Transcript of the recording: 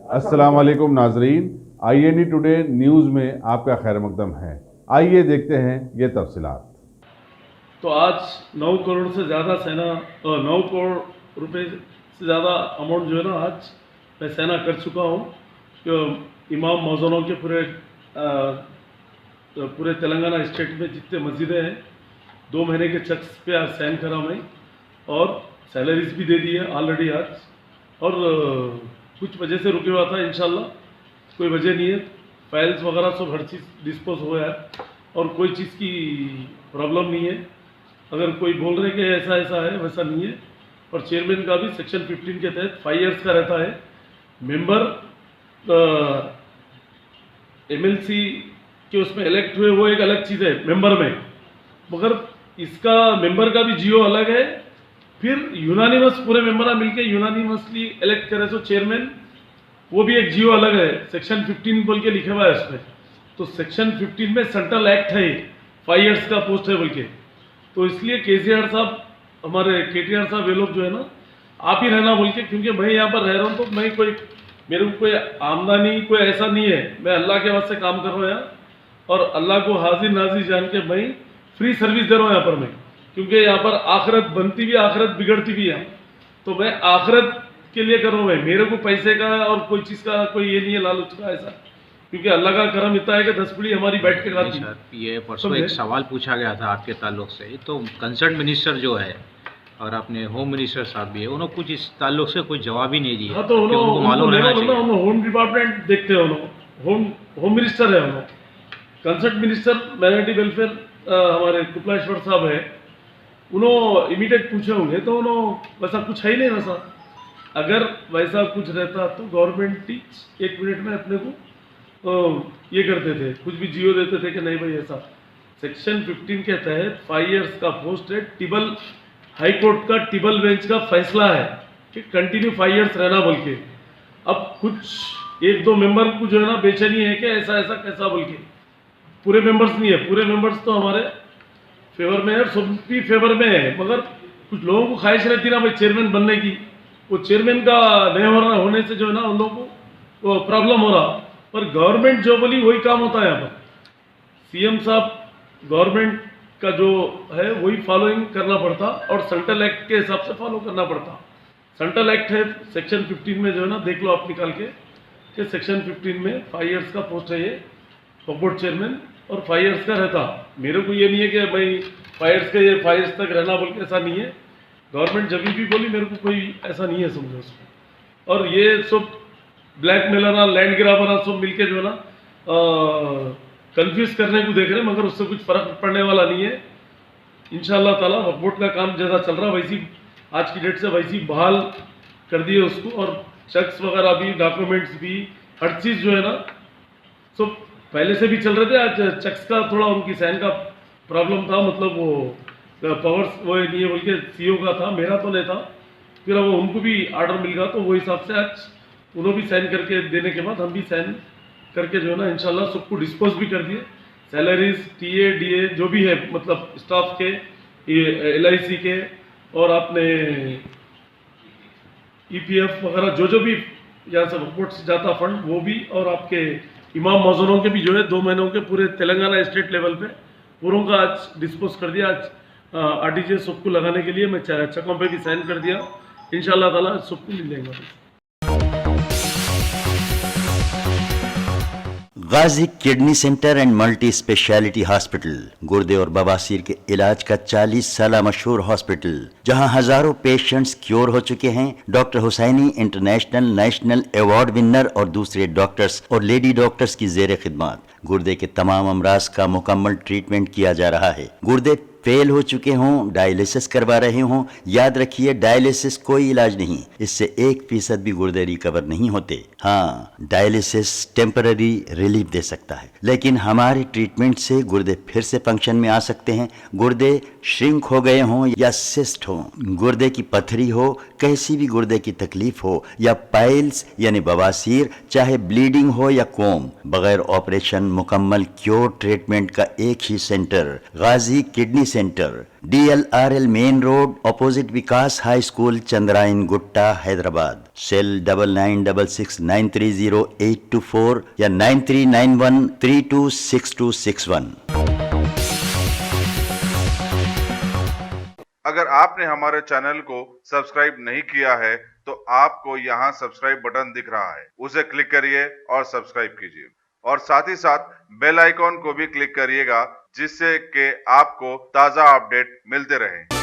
अस्सलाम वालेकुम नाजरीन, INE टुडे न्यूज़ में आपका खैर मकदम है। आइए देखते हैं ये तफसीलात। तो आज 9 करोड़ से ज़्यादा सेना 9 करोड़ रुपए से ज़्यादा अमाउंट जो है ना आज मैं सेना कर चुका हूँ। इमाम मौज़नों के पूरे तेलंगाना स्टेट में जितने मस्जिदें हैं 2 महीने के चेक्स पे आज साइन करा मैं और सैलरीज भी दे दी है ऑलरेडी आज। और कुछ वजह से रुके हुआ था, इंशाल्लाह कोई वजह नहीं है, फाइल्स वगैरह सब हर चीज़ डिस्पोज हुआ है और कोई चीज़ की प्रॉब्लम नहीं है। अगर कोई बोल रहे कि ऐसा ऐसा है, वैसा नहीं है। और चेयरमैन का भी सेक्शन 15 के तहत 5 इयर्स का रहता है। मेंबर MLC के उसमें इलेक्ट हुए वो एक अलग चीज़ है मेंबर में, मगर इसका मेंबर का भी जियो अलग है। फिर यूनानिमस पूरे मेंबर मिलके यूनानिमसली इलेक्ट करे तो चेयरमैन, वो भी एक जियो अलग है, सेक्शन 15 बोल के लिखा हुआ है उसमें। तो सेक्शन 15 में सेंट्रल एक्ट है, 5 इयर्स का पोस्ट है बोल के। तो इसलिए KCR साहब, हमारे KTR साहब, ये लोग जो है ना आप ही रहना बोल के, क्योंकि मैं यहाँ पर रह रहा हूँ तो मैं मेरे को कोई आमदनी कोई ऐसा नहीं है, मैं अल्लाह के वास्ते काम कर रहा हूँ यहाँ और अल्लाह को हाजिर नाजिर जान के मैं फ्री सर्विस दे रहा हूँ यहाँ पर मैं, क्योंकि यहाँ पर आखिरत बनती भी आखिरत बिगड़ती भी है। तो मैं आखिरत के लिए कर रहा हूँ, मेरे को पैसे का और कोई चीज़ का कोई ये नहीं है, लालच का ऐसा, क्योंकि अल्लाह का करम इतना है कि 10 पीढ़ी हमारी बैठ के खाती है। ये परसों एक सवाल पूछा गया था आपके ताल्लुक से, तो कंसर्न मिनिस्टर जो है और अपने होम मिनिस्टर साहब भी है, उन्होंने कुछ इस ताल्लुक से कोई जवाब ही नहीं दिया। हाँ, तो उनको मालूम रहना चाहिए। होम डिपार्टमेंट देखते हैं, होम मिनिस्टर है, कंसर्ट मिनिस्टर माइनॉरिटी वेलफेयर हमारे कुपलाश्वर साहब है, उन्होंने इमीडिएट पूछे होंगे, तो उन्होंने वैसा कुछ है ही नहीं वैसा। अगर वैसा कुछ रहता तो गवर्नमेंट ही 1 मिनट में अपने को ये करते थे, कुछ भी जियो देते थे कि नहीं भाई ऐसा। सेक्शन 15 के तहत 5 इयर्स का पोस्ट है, टिबल हाई कोर्ट का टिबल बेंच का फैसला है कि कंटिन्यू 5 इयर्स रहना बोल के। अब कुछ 1-2 मेंबर को जो है ना बेचैनी है कि ऐसा ऐसा कैसा बोल के, पूरे मेंबर्स नहीं है, पूरे मेंबर्स तो हमारे फेवर में है, सब भी फेवर में है, मगर कुछ लोगों को ख्वाहिश रहती ना भाई चेयरमैन बनने की, वो चेयरमैन का नहीं होने से जो है ना उन लोगों को प्रॉब्लम हो रहा। पर गवर्नमेंट जो बोली वही काम होता है यहाँ पर। CM साहब गवर्नमेंट का जो है वही फॉलोइंग करना पड़ता और सेंट्रल एक्ट के हिसाब से फॉलो करना पड़ता। सेंट्रल एक्ट है सेक्शन 15 में जो है ना, देख लो आप निकाल के कि सेक्शन 15 में 5 इयर्स का पोस्ट है ये बोर्ड चेयरमैन, और 5 इयर्स का रहता। मेरे को ये नहीं है कि भाई 5 इयर्स का ये 5 इयर्स तक रहना बोल के, ऐसा नहीं है। गवर्नमेंट जब भी बोली मेरे को कोई ऐसा नहीं है समझो उसमें। और ये सब ब्लैक मेलर लैंड ग्राबर सब मिलके जो है ना कंफ्यूज करने को देख रहे हैं, मगर उससे कुछ फर्क पड़ने वाला नहीं है। इंशाल्लाह ताला वक्फ का काम जैसा चल रहा वैसी आज की डेट से वैसी बहाल कर दिए उसको, और चेक्स वगैरह भी, डॉक्यूमेंट्स भी, हर चीज़ जो है ना सब पहले से भी चल रहे थे। आज चेक्स का थोड़ा उनकी साइन का प्रॉब्लम था, मतलब वो पावर्स वो नहीं है बोल के CO का था, मेरा तो नहीं था। फिर वो उनको भी ऑर्डर मिल गया तो वो हिसाब से आज उन्होंने भी साइन करके देने के बाद हम भी साइन करके जो है ना इंशाल्लाह सबको डिस्पोज भी कर दिए। सैलरीज, TA, DA जो भी है, मतलब स्टाफ के, LIC के, और आपने EPF वगैरह जो भी यहाँ से वक्फ से जाता फंड वो भी, और आपके इमाम मौज़ूनों के भी जो है 2 महीनों के पूरे तेलंगाना स्टेट लेवल पे पूरों का आज डिस्पोज कर दिया। आज RTGS सबको लगाने के लिए मैं चेकों पे भी साइन कर दिया, इंशाल्लाह ताला सबको मिल जाएगा। Ghazi kidney centre and multi speciality hospital, गुर्दे और बवासीर के इलाज का 40 साल मशहूर हॉस्पिटल, जहां हजारों पेशेंट्स क्योर हो चुके हैं। Doctor Husaini international national award winner और दूसरे डॉक्टर्स और लेडी डॉक्टर्स की जेर खिदमत गुर्दे के तमाम अमराज का मुकम्मल ट्रीटमेंट किया जा रहा है। गुर्दे फेल हो चुके हों, डायलिसिस करवा रहे हों, याद रखिए डायलिसिस कोई इलाज नहीं, इससे 1% भी गुर्दे रिकवर नहीं होते। हाँ, डायलिसिस टेम्पररी रिलीफ दे सकता है, लेकिन हमारे ट्रीटमेंट से गुर्दे फिर से फंक्शन में आ सकते हैं। गुर्दे श्रिंक हो गए हों या सिस्ट हो, गुर्दे की पथरी हो, कैसी भी गुर्दे की तकलीफ हो, या पाइल्स यानी बवासीर, चाहे ब्लीडिंग हो या कोम, बगैर ऑपरेशन मुकम्मल क्योर ट्रीटमेंट का एक ही centre Ghazi kidney centre, DLRL main road, opposite Vikas high school, Chandrayangutta, Hyderabad. Cell 9966930824 या 9391326261। अगर आपने हमारे चैनल को सब्सक्राइब नहीं किया है तो आपको यहाँ सब्सक्राइब बटन दिख रहा है, उसे क्लिक करिए और सब्सक्राइब कीजिए और साथ ही साथ बेल आइकॉन को भी क्लिक करिएगा जिससे कि आपको ताज़ा अपडेट मिलते रहें।